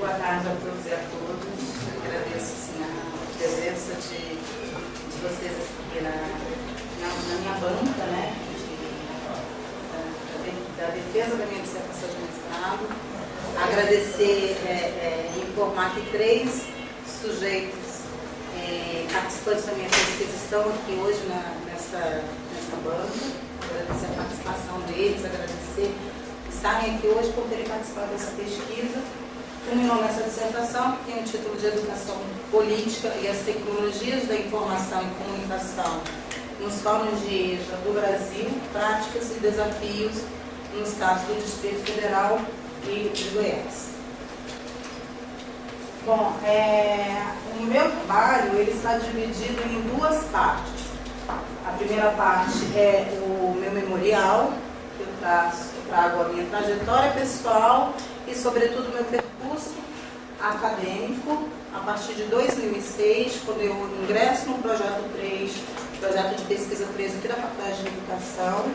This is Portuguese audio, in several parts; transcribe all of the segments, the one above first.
Boa tarde a todos e a todas. Agradeço assim, a presença de vocês aqui na minha banca, né, da defesa da minha dissertação de mestrado. Agradecer e informar que 3 sujeitos participantes da minha pesquisa estão aqui hoje nessa banca. Agradecer a participação deles, agradecer estarem aqui hoje por terem participado dessa pesquisa. Culminou nessa dissertação, que tem o título de Educação Política e as Tecnologias da Informação e Comunicação nos Fóruns de EJA do Brasil, Práticas e Desafios nos casos do Distrito Federal e de Goiás. Bom, o meu trabalho ele está dividido em 2 partes. A primeira parte é o meu memorial, que eu trago a minha trajetória pessoal e, sobretudo, meu percurso acadêmico, a partir de 2006, quando eu ingresso no projeto de pesquisa 3 aqui da Faculdade de Educação,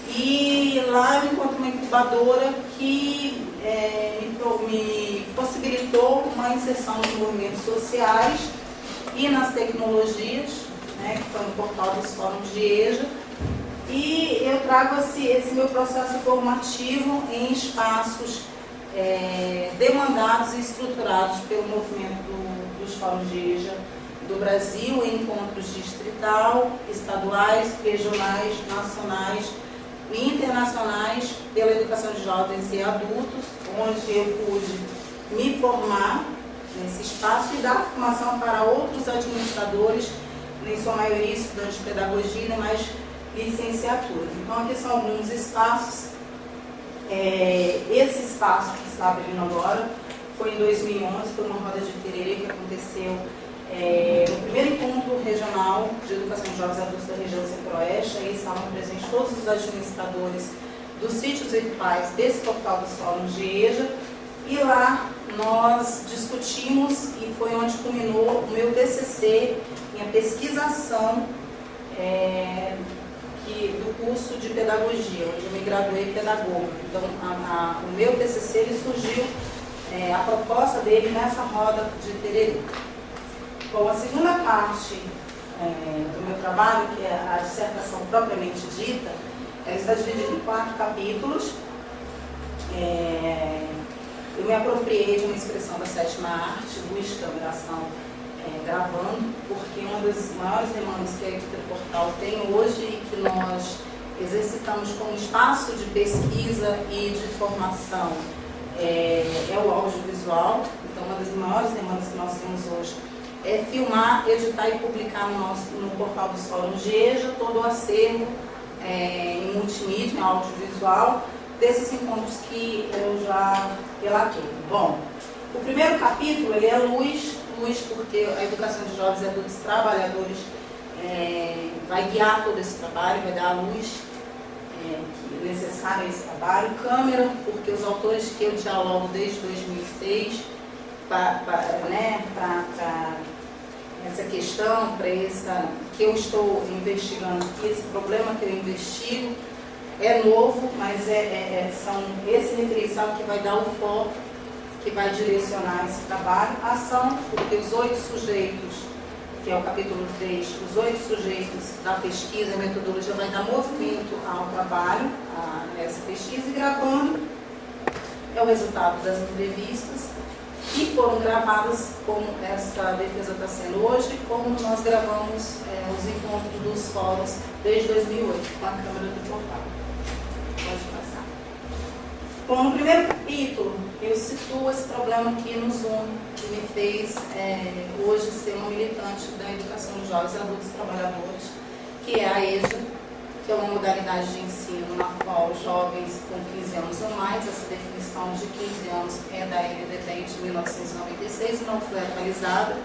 e lá eu encontro uma incubadora que me possibilitou uma inserção nos movimentos sociais e nas tecnologias, né, que foi no portal dos fóruns de EJA, e eu trago esse meu processo formativo em espaços demandados e estruturados pelo movimento dos fóruns de EJA do Brasil, em encontros distrital, estaduais, regionais, nacionais e internacionais pela educação de jovens e adultos, onde eu pude me formar nesse espaço e dar formação para outros administradores, em sua maioria estudantes de pedagogia e mais licenciatura. Então aqui são alguns espaços. Esse espaço que está abrindo agora foi em 2011, foi uma roda de tererê que aconteceu no primeiro encontro regional de educação de jovens e adultos da região centro-oeste. Aí estavam presentes todos os administradores dos sítios virtuais desse portal dos fóruns de EJA, e lá nós discutimos e foi onde culminou o meu TCC, minha pesquisação do curso de pedagogia, onde eu me graduei pedagoga. Então, o meu TCC ele surgiu, a proposta dele nessa roda de tererê. Bom, a segunda parte do meu trabalho, que é a dissertação propriamente dita, ela está dividida em 4 capítulos. Eu me apropriei de uma expressão da 7ª arte, luz, câmera, ação, gravando, porque uma das maiores demandas que a equipe do portal tem hoje e que nós exercitamos como espaço de pesquisa e de formação é o audiovisual. Então, uma das maiores demandas que nós temos hoje é filmar, editar e publicar no portal dos fóruns de EJA todo o acervo em multimídia, em audiovisual, desses encontros que eu já relatei. Bom, o primeiro capítulo ele é luz, porque a educação de jovens e adultos trabalhadores vai guiar todo esse trabalho, vai dar a luz necessária a esse trabalho. Câmera, porque os autores que eu dialogo desde 2006 para essa questão, que eu estou investigando, que esse problema que eu investigo é novo, mas são esse referencial que vai dar o foco, que vai direcionar esse trabalho. Ação, porque os 8 sujeitos, que é o capítulo 3, os 8 sujeitos da pesquisa e metodologia vai dar movimento ao trabalho, nessa pesquisa. E gravando é o resultado das entrevistas que foram gravadas, como essa defesa está sendo hoje, como nós gravamos os encontros dos fóruns desde 2008 com a Câmara do Portal. Pode passar. Bom, no primeiro capítulo, eu situo esse problema que nos une, que me fez hoje ser uma militante da educação de jovens e adultos trabalhadores, que é a EJA, que é uma modalidade de ensino na qual jovens com 15 anos ou mais, essa definição de 15 anos é da LDB de 1996 e não foi atualizada.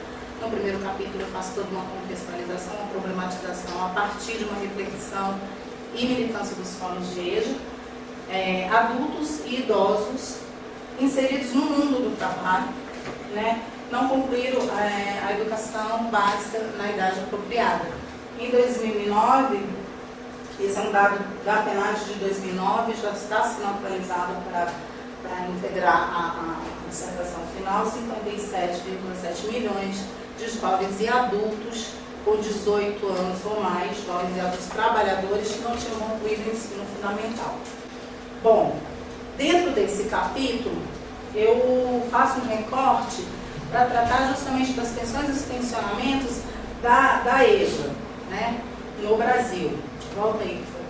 No primeiro capítulo eu faço toda uma contextualização, uma problematização a partir de uma reflexão e militância dos fóruns de EJA. Adultos e idosos inseridos no mundo do trabalho, né, não concluíram a educação básica na idade apropriada. Em 2009, esse é um dado da PNAD de 2009, já está sendo atualizado para integrar a dissertação final, 57,7 milhões de jovens e adultos com 18 anos ou mais, jovens e adultos trabalhadores que não tinham concluído o ensino fundamental. Bom, dentro desse capítulo, eu faço um recorte para tratar justamente das pensões e dos pensionamentos da EJA, né, no Brasil. Volta aí, por favor.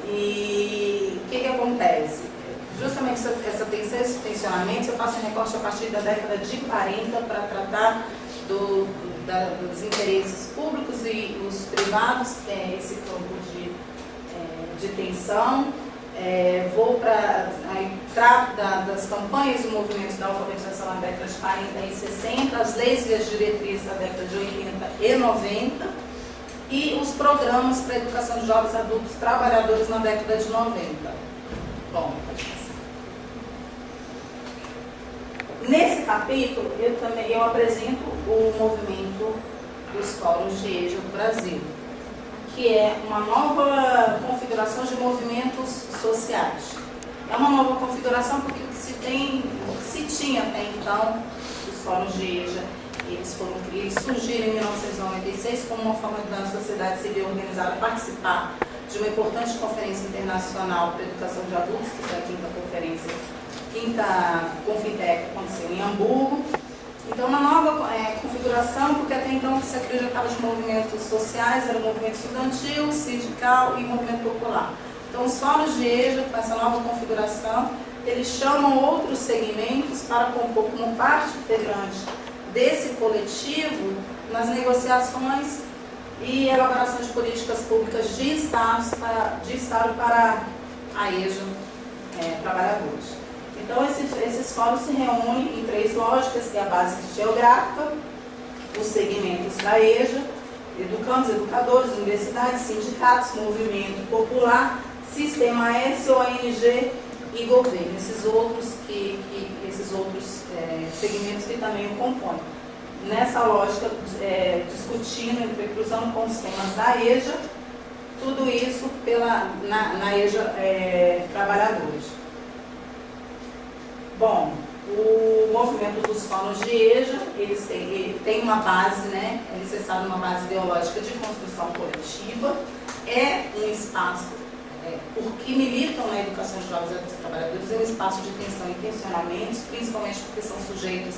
E o que acontece? Justamente essa pensão e esses pensionamentos, eu faço um recorte a partir da década de 40 para tratar dos interesses públicos e os privados, que tem esse campo de pensão. Vou trato das campanhas e movimentos da alfabetização na década de 40 e 60, as leis e as diretrizes da década de 80 e 90 e os programas para a educação de jovens adultos trabalhadores na década de 90. Bom, pode passar. Nesse capítulo, eu apresento o movimento dos fóruns de EJA do Brasil, que é uma nova configuração de movimentos sociais. É uma nova configuração porque o que se tinha até então, os fóruns de EJA, eles surgiram em 1996 como uma forma da sociedade civil organizada participar de uma importante conferência internacional para a educação de adultos, que foi a quinta Confitec, que aconteceu em Hamburgo. Então, na nova configuração, porque até então o que se acreditava de movimentos sociais era o movimento estudantil, sindical e movimento popular. Então, os fóruns de EJA, com essa nova configuração, eles chamam outros segmentos para compor como parte integrante desse coletivo nas negociações e elaboração de políticas públicas de Estado para a EJA trabalhadores. Então, esses fóruns se reúnem em 3 lógicas, que é a base geográfica, os segmentos da EJA, educandos, educadores, universidades, sindicatos, movimento popular, sistema S, ONG e governo. Esses outros segmentos que também o compõem. Nessa lógica, discutindo, cruzando com os temas da EJA, tudo isso na EJA trabalhadores. Bom, o movimento dos fóruns de EJA, ele tem uma base, né, é necessário uma base ideológica de construção coletiva, é um espaço, porque militam na educação de jovens e adultos trabalhadores, é um espaço de tensão e tensionamentos, principalmente porque são sujeitos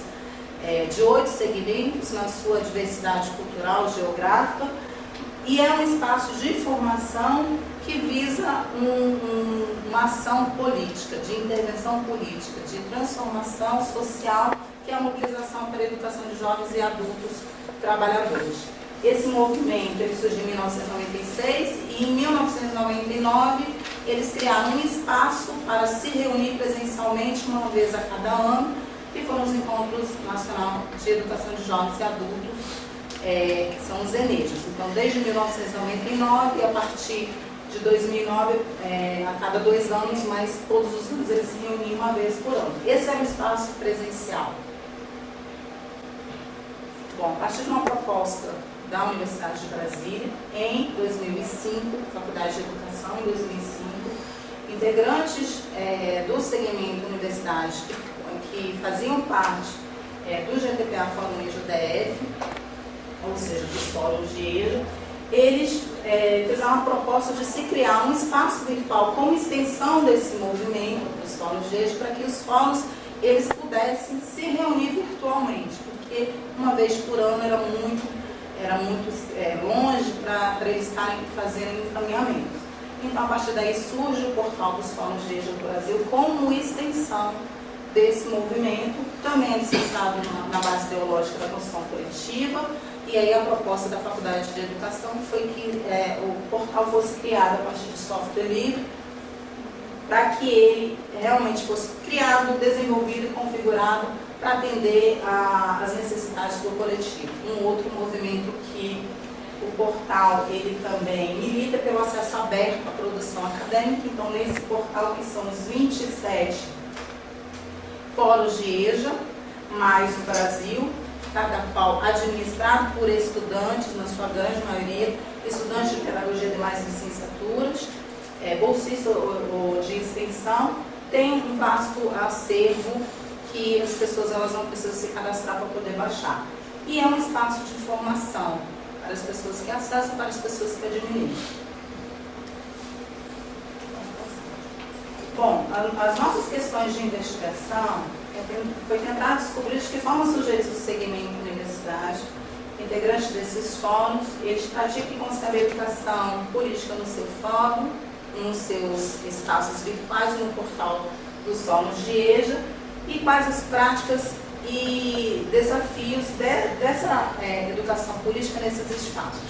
de 8 segmentos na sua diversidade cultural, geográfica, e é um espaço de formação que visa uma ação política, de intervenção política, de transformação social, que é a mobilização para a educação de jovens e adultos trabalhadores. Esse movimento ele surgiu em 1996 e em 1999 eles criaram um espaço para se reunir presencialmente uma vez a cada ano, que foram os Encontros Nacional de Educação de Jovens e Adultos, que são os ENEJAs. Então, desde 1999 e a partir de 2009, a cada 2 anos, mas todos os anos eles se reuniam uma vez por ano. Esse era o espaço presencial. Bom, a partir de uma proposta da Universidade de Brasília, em 2005, Faculdade de Educação, em 2005, integrantes do segmento universidade que faziam parte do GTPA Fórum EJA-DF, ou seja, dos fóruns de EJA, eles fizeram uma proposta de se criar um espaço virtual como extensão desse movimento dos fóruns de EJA, para que os fóruns eles pudessem se reunir virtualmente, porque uma vez por ano era muito longe para eles estarem fazendo encaminhamento. Então, a partir daí surge o portal dos fóruns de EJA do Brasil como extensão desse movimento, também é necessário na base ideológica da construção coletiva, e aí a proposta da Faculdade de Educação foi que o portal fosse criado a partir de software livre, para que ele realmente fosse criado, desenvolvido e configurado para atender às necessidades do coletivo. Um outro movimento que o portal ele também milita pelo acesso aberto à produção acadêmica. Então, nesse portal, que são os 27 fóruns de EJA, mais o Brasil, cada qual administrado por estudantes, na sua grande maioria, estudantes de pedagogia e demais licenciaturas, bolsista ou de extensão, tem um vasto acervo que as pessoas elas não precisam se cadastrar para poder baixar. E é um espaço de formação para as pessoas que acessam, para as pessoas que administram. Bom, as nossas questões de investigação foi tentar descobrir de que forma sujeitos do segmento da universidade, integrantes desses fóruns, eles praticam e concebem a educação política no seu fórum, nos seus espaços virtuais e no portal dos fóruns de EJA, e quais as práticas e desafios dessa educação política nesses espaços.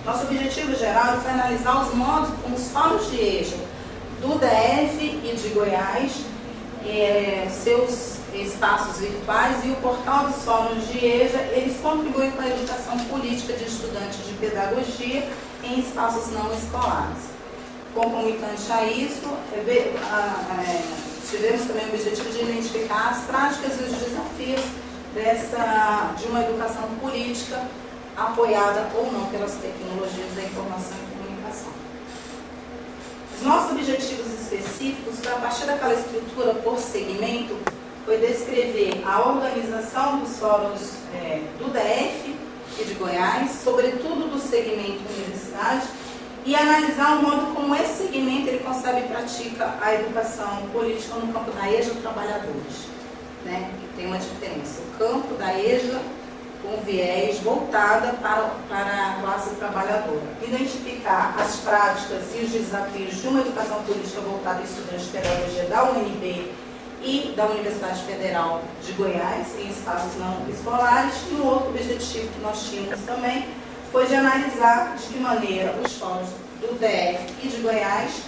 Nosso objetivo geral foi analisar os modos como os fóruns de EJA do DF e de Goiás, seus espaços virtuais e o portal dos fóruns de EJA, eles contribuem com a educação política de estudantes de pedagogia em espaços não escolares. Concomitante a isso, tivemos também o objetivo de identificar as práticas e os desafios de uma educação política apoiada ou não pelas tecnologias da informação e comunicação. Os nossos objetivos específicos, a partir daquela estrutura por segmento, foi descrever a organização dos fóruns do DF e de Goiás, sobretudo do segmento universidade, e analisar o modo como esse segmento ele concebe e pratica a educação política no campo da EJA Trabalhadores. Né? Tem uma diferença. O campo da EJA com viés voltada para a classe trabalhadora. Identificar as práticas e os desafios de uma educação política voltada a estudantes de pedagogia da UNB e da Universidade Federal de Goiás, em espaços não escolares. E o outro objetivo que nós tínhamos também foi de analisar de que maneira os fóruns do DF e de Goiás,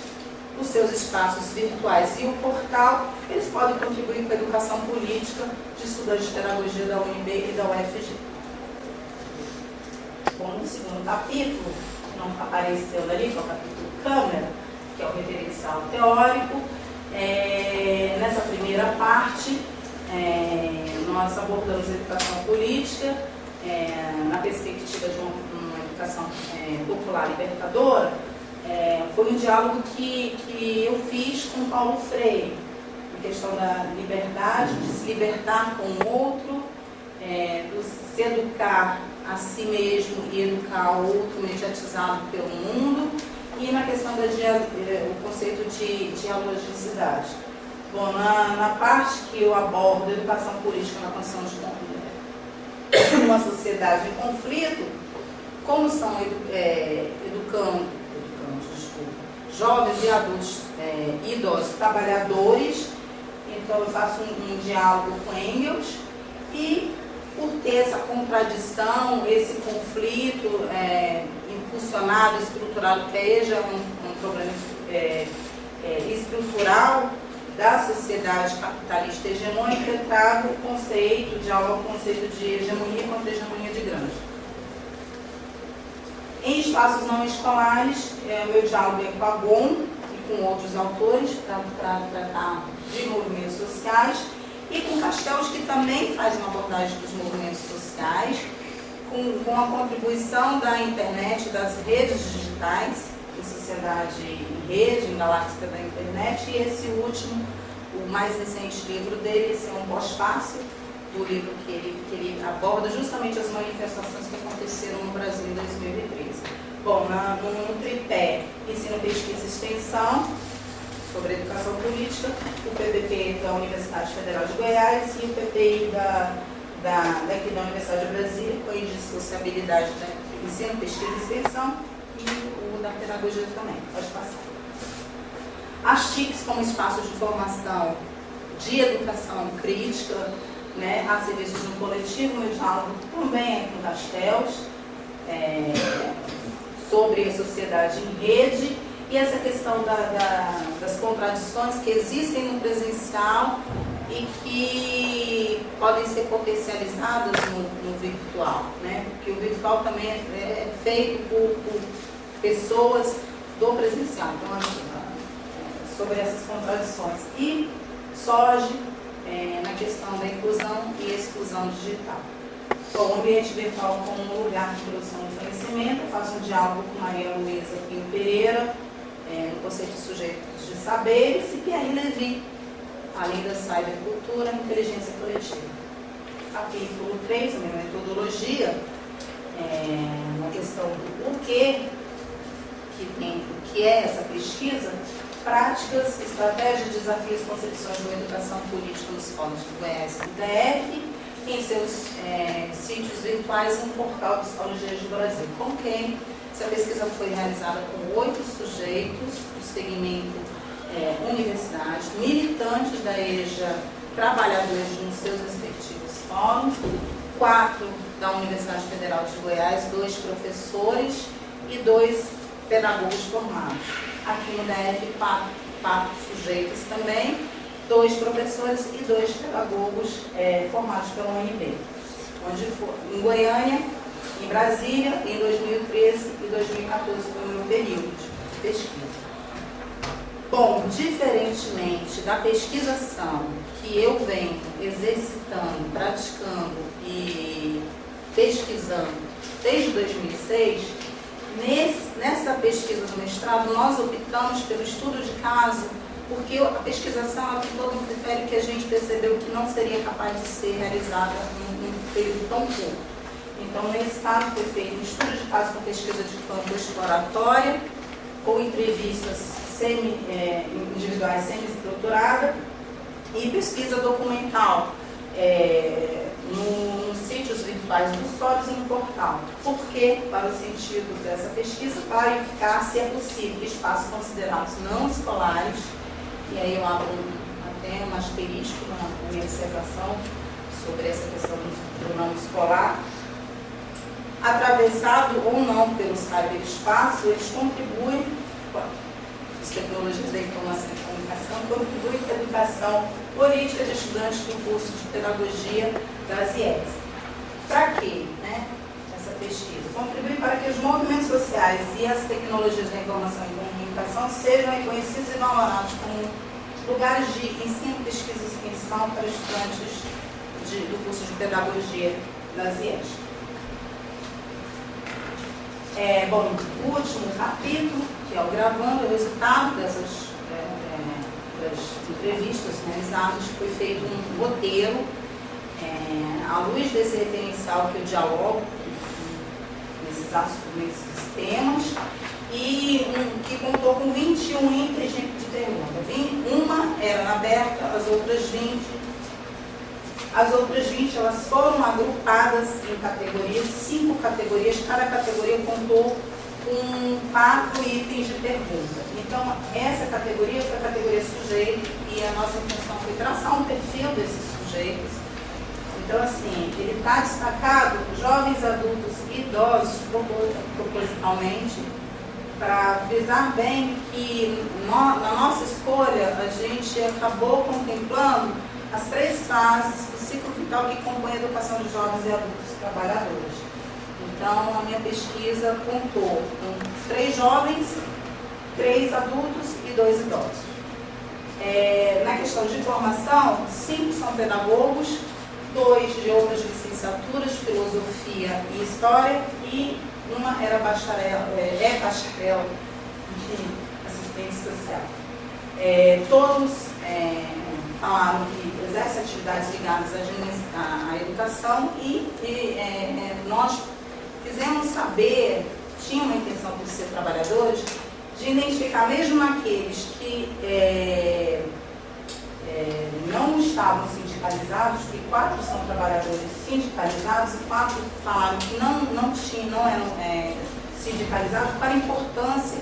os seus espaços virtuais e o portal, eles podem contribuir com a educação política de estudantes de pedagogia da UNB e da UFG. Bom, no segundo capítulo, que não apareceu ali, que é o capítulo Câmara, que é o referencial teórico, nessa primeira parte, nós abordamos a educação política, na perspectiva de uma educação popular libertadora. Foi um diálogo que eu fiz com Paulo Freire, a questão da liberdade, de se libertar com o outro, do se educar a si mesmo e educar o outro mediatizado pelo mundo, e na questão do conceito de dialogicidade. Bom, na parte que eu abordo a educação política na condição de uma sociedade em conflito, como são jovens e adultos idosos trabalhadores, então eu faço um diálogo com Engels, e por ter essa contradição, esse conflito impulsionado, estruturado, que é já um problema estrutural da sociedade capitalista hegemônica, eu trago o conceito, diálogo ao conceito de hegemonia contra hegemonia de grande. Em espaços não escolares, o meu diálogo é com a GOM e com outros autores para tratar de movimentos sociais, e com Castells, que também faz uma abordagem dos movimentos sociais, com a contribuição da internet, das redes digitais, em sociedade em rede, em galáctica da internet, e esse último, o mais recente livro dele, esse é um pós-fácil do livro que ele aborda justamente as manifestações que aconteceram no Brasil em 2013. Bom, no tripé ensino, pesquisa e extensão, sobre educação política, o PPP da Universidade Federal de Goiás e o PPI daqui da Universidade de Brasília, com índice de sociabilidade do ensino, pesquisa e extensão, e o da pedagogia também. Pode passar. As TICs como espaços de formação de educação crítica, né, a serviço de um coletivo, meu diálogo também é com Castells, sobre a sociedade em rede, e essa questão das contradições que existem no presencial e que podem ser potencializadas no virtual, né? Porque o virtual também é feito por pessoas do presencial. Então, sobre essas contradições. E surge na questão da inclusão e exclusão digital. Bom, o ambiente virtual como um lugar de produção de conhecimento. Eu faço um diálogo com Maria Luísa Pinho Pereira, no conceito de sujeitos de saberes, e Pierre Levy, além da cybercultura, a inteligência coletiva. Capítulo 3, a minha metodologia, uma questão do porquê, o que é essa pesquisa, práticas, estratégias, desafios, concepções de uma educação política nos polos do Goiás e do DF, em seus sítios virtuais no portal dos Psicologias do Brasil. Com quem? Essa pesquisa foi realizada com 8 sujeitos do segmento universidade, militantes da EJA, trabalhadores nos seus respectivos fóruns, 4 da Universidade Federal de Goiás, 2 professores e 2 pedagogos formados. Aqui no DF, 4 sujeitos também, 2 professores e 2 pedagogos formados pela UNB. Onde for, em Goiânia, em Brasília, em 2013 e 2014 foi o meu período de pesquisa. Bom, diferentemente da pesquisação que eu venho exercitando, praticando e pesquisando desde 2006, nessa pesquisa do mestrado nós optamos pelo estudo de caso, porque a pesquisação ela tem todo um critério que a gente percebeu que não seria capaz de ser realizada num período tão curto. Então, nesse caso, foi feito um estudo de caso com pesquisa de campo exploratória, com entrevistas individuais semi-estruturadas e pesquisa documental nos sítios virtuais dos fóruns e no portal. Por quê? Para o sentido dessa pesquisa, para verificar se é possível espaços considerados não escolares, e aí eu abro até um asterisco na minha observação sobre essa questão do não escolar, atravessado ou não pelo cyberespaço, eles contribuem, as tecnologias da informação e comunicação, contribuem para a educação política de estudantes do curso de pedagogia das IES. Para quê, essa pesquisa? Contribui para que os movimentos sociais e as tecnologias da informação e comunicação sejam reconhecidos e valorados como lugares de ensino, pesquisa e extensão para estudantes do curso de pedagogia das IES. Bom, o último capítulo, que é o gravando, o resultado dessas das entrevistas realizadas, foi feito um roteiro, à luz desse referencial que eu dialogo nesses temas, e que contou com 21 itens de pergunta. Uma era aberta, as outras 20 elas foram agrupadas em categorias, 5 categorias, cada categoria contou com 4 itens de pergunta. Então, essa categoria foi a categoria sujeito, e a nossa intenção foi traçar um perfil desses sujeitos. Então, assim, ele está destacado jovens, adultos e idosos propositalmente, para frisar bem que na nossa escolha a gente acabou contemplando as 3 fases do ciclo vital que compõe a educação de jovens e adultos trabalhadores. Então, a minha pesquisa contou com 3 jovens, 3 adultos e 2 idosos. Na questão de formação, 5 são pedagogos, 2 de outras licenciaturas, filosofia e história, e uma era bacharel de assistência social. Todos falaram que exercem atividades ligadas à educação, e nós quisemos saber, tinha uma intenção por ser trabalhadores, de identificar mesmo aqueles que não estavam sindicalizados, que 4 são trabalhadores sindicalizados e 4 falaram que não eram sindicalizados, para a importância,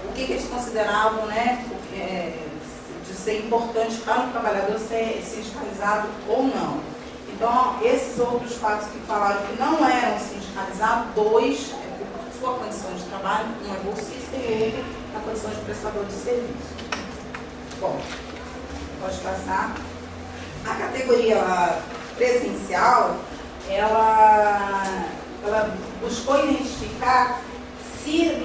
o que eles consideravam, de ser importante para o trabalhador ser sindicalizado ou não. Então, esses outros 4 que falaram que não eram sindicalizados, 2, por sua condição de trabalho, um é bolsista e outro na condição de prestador de serviço. Bom, pode passar. A categoria presencial, ela buscou identificar se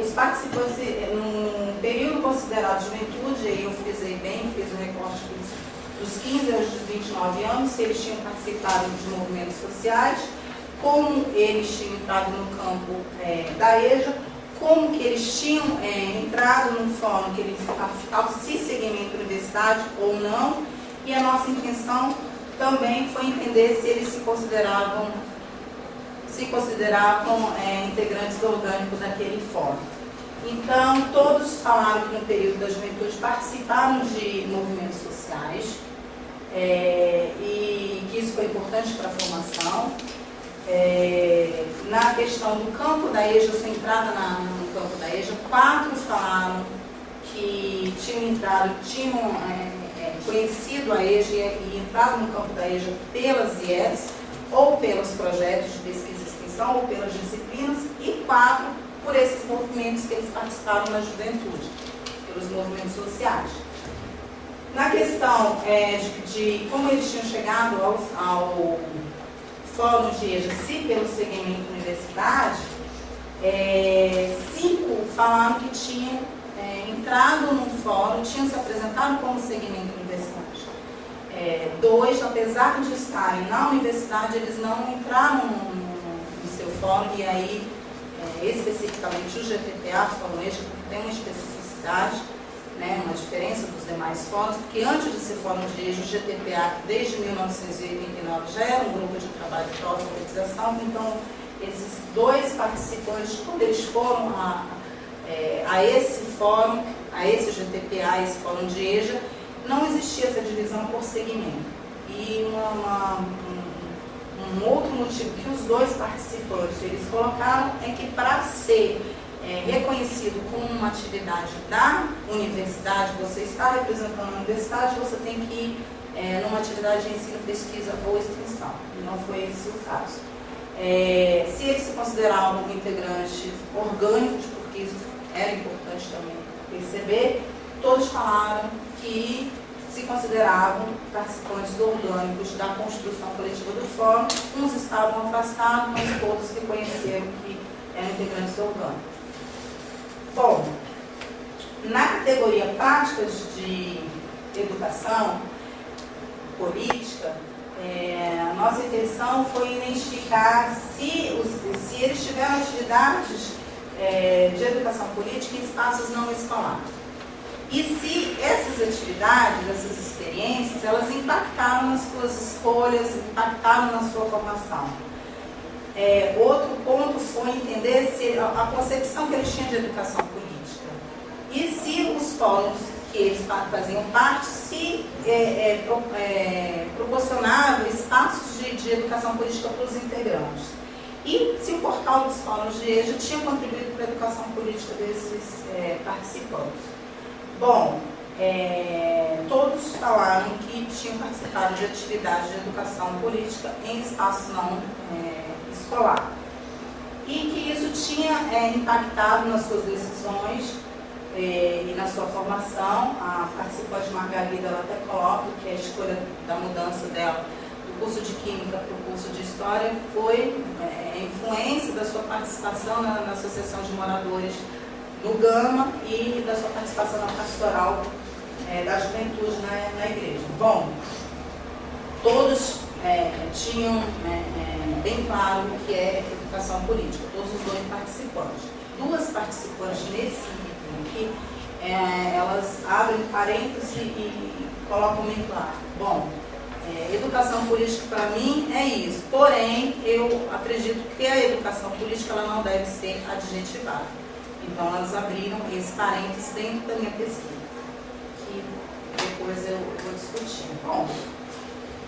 os participantes, num período considerado juventude, aí eu frisei bem, fiz o recorte dos 15 aos 29 anos, se eles tinham participado de movimentos sociais, como eles tinham entrado no campo da EJA, como que eles tinham entrado no fórum, que eles participavam, se segmento universidade ou não, e a nossa intenção também foi entender se eles se consideravam integrantes orgânicos daquele fórum. Então, todos falaram que no período da juventude participaram de movimentos sociais, e que isso foi importante para a formação. Na questão do campo da EJA, sua entrada no campo da EJA, 4 falaram que tinham conhecido a EJA e entrado no campo da EJA pelas IES, ou pelos projetos de pesquisa e extensão, ou pelas disciplinas, e 4 por esses movimentos que eles participaram na juventude, pelos movimentos sociais. Na questão de como eles tinham chegado ao fórum de EJA, se pelo segmento universidade, 5 falaram que tinham entrado no fórum, tinham se apresentado como segmento universidade. 2, apesar de estarem na universidade, eles não entraram no seu fórum, e aí, especificamente o GTPA, Fórum EJA, porque tem uma especificidade, né, uma diferença dos demais fóruns, porque antes de ser fórum de EJA, o GTPA, desde 1989, já era um grupo de trabalho de alfabetização. Então, esses 2 participantes, quando eles foram a esse fórum, a esse GTPA, esse fórum de EJA, não existia essa divisão por segmento. E um outro motivo que os 2 participantes eles colocaram é que, para ser reconhecido como uma atividade da universidade, você está representando a universidade, você tem que ir numa atividade de ensino, pesquisa ou extensão. E não foi esse o caso. Se eles se consideravam integrantes orgânicos, porque isso era importante também perceber, todos falaram que se consideravam participantes orgânicos da construção coletiva do fórum. Uns estavam afastados, mas todos reconheceram que eram integrantes orgânicos. Bom, na categoria práticas de educação política, a nossa intenção foi identificar se eles tiveram atividades de educação política em espaços não escolares. E se essas atividades, essas experiências, elas impactaram nas suas escolhas, impactaram na sua formação. Outro ponto foi entender se a concepção que eles tinham de educação política e se os fóruns que eles faziam parte se proporcionavam espaços de educação política para os integrantes. E se o portal dos fóruns de EJA tinha contribuído para a educação política desses participantes. Bom, todos falaram que tinham participado de atividades de educação política em espaços não escolar. E que isso tinha impactado nas suas decisões e na sua formação. A participante Margarida ela até coloca que a escolha da mudança dela do curso de Química para o curso de História foi a influência da sua participação na Associação de Moradores no Gama e da sua participação na pastoral da juventude na igreja. Bom, todos tinham bem claro o que é educação política, todos os 2 participantes. 2 participantes nesse item aqui, elas abrem parênteses e colocam bem claro. Bom, educação política para mim é isso, porém eu acredito que a educação política ela não deve ser adjetivada. Então elas abriram esse parênteses dentro da minha pesquisa, que depois eu vou discutir. Bom,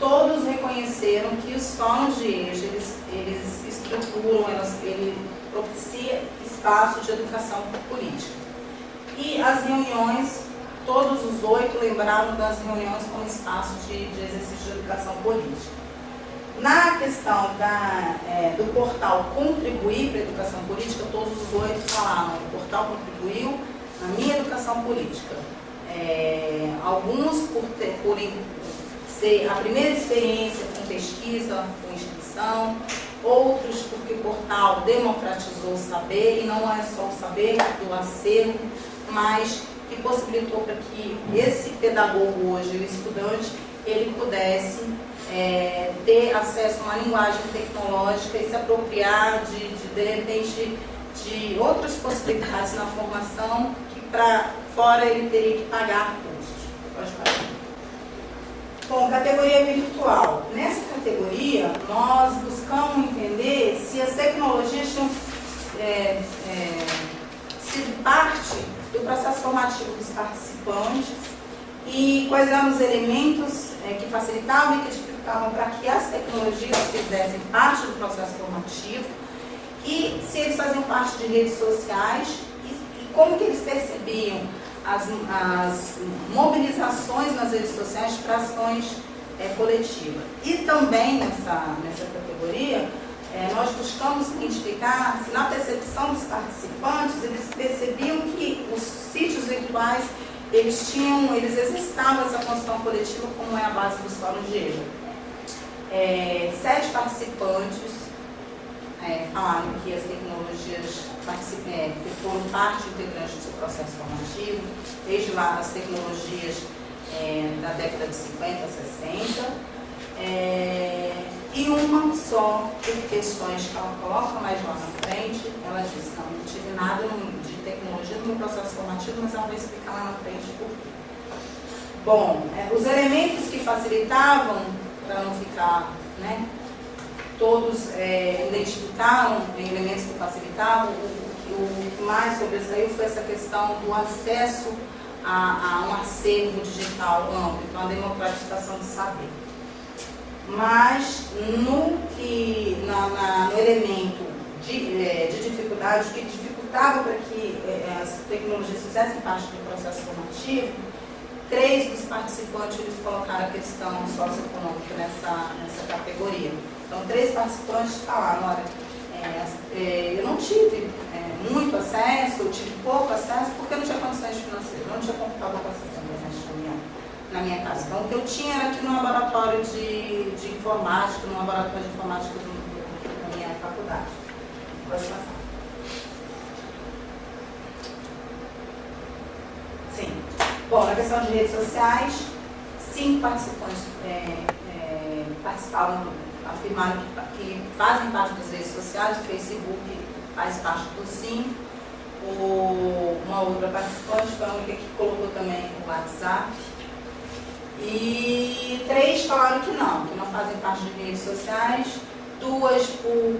todos reconheceram que os fóruns de EJA, eles estruturam, ele propicia espaço de educação política. E as reuniões, todos os 8 lembraram das reuniões como espaço de exercício de educação política. Na questão do portal contribuir para a educação política, todos os 8 falaram, o portal contribuiu na minha educação política. Alguns por ser a primeira experiência com pesquisa, com inscrição, outros porque o portal democratizou o saber, e não é só o saber do acervo, mas que possibilitou para que esse pedagogo hoje, o estudante, ele pudesse ter acesso a uma linguagem tecnológica e se apropriar de repente, de outras possibilidades na formação que para fora ele teria que pagar custos. Pode falar. Bom, categoria virtual. Nessa categoria, nós buscamos entender se as tecnologias tinham sido parte do processo formativo dos participantes e quais eram os elementos que facilitavam e que dificultavam para que as tecnologias fizessem parte do processo formativo e se eles faziam parte de redes sociais e como que eles percebiam as mobilizações nas redes sociais para ações coletivas. E também nessa categoria, nós buscamos identificar se na percepção dos participantes eles percebiam que os sítios virtuais eles exercitavam essa construção coletiva como é a base dos fóruns de EJA. 7 participantes falaram que as tecnologias foram parte integrante do seu processo formativo, desde lá as tecnologias da década de 50, 60, e uma só, por questões que ela coloca mais lá na frente, ela diz, não tive nada de tecnologia no meu processo formativo, mas ela vai explicar lá na frente por quê. Bom, os elementos que facilitavam, para não ficar, todos identificaram elementos que facilitavam, o que mais sobressaiu foi essa questão do acesso a um acervo digital amplo, então a democratização do saber. Mas no elemento de dificuldade, que dificultava para que as tecnologias fizessem parte do processo formativo, 3 dos participantes eles colocaram a questão socioeconômica nessa categoria. Então, 3 participantes falaram, olha, eu não tive muito acesso, eu tive pouco acesso, porque eu não tinha condições financeiras, eu não tinha computador para acessar a internet na minha casa. Então, o que eu tinha era aqui no laboratório de informática, no laboratório de informática da minha faculdade. Pode passar. Sim. Bom, na questão de redes sociais, 5 participantes afirmaram que fazem parte das redes sociais, o Facebook faz parte do 5. Uma outra participante foi a única que colocou também o WhatsApp. E 3 falaram que não fazem parte de redes sociais, 2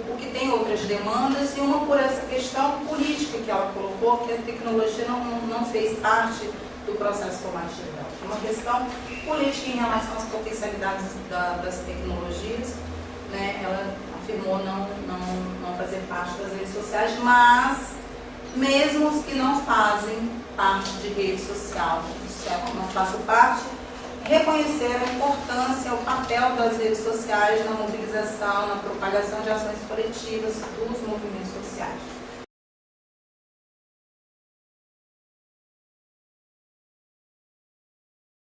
porque tem outras demandas e uma por essa questão política que ela colocou, que a tecnologia não fez parte do processo formativo dela. Uma questão política em relação às potencialidades das tecnologias, ela afirmou não fazer parte das redes sociais, mas mesmo os que não fazem parte de rede social, não façam parte, reconhecer a importância, o papel das redes sociais na mobilização, na propagação de ações coletivas dos movimentos sociais.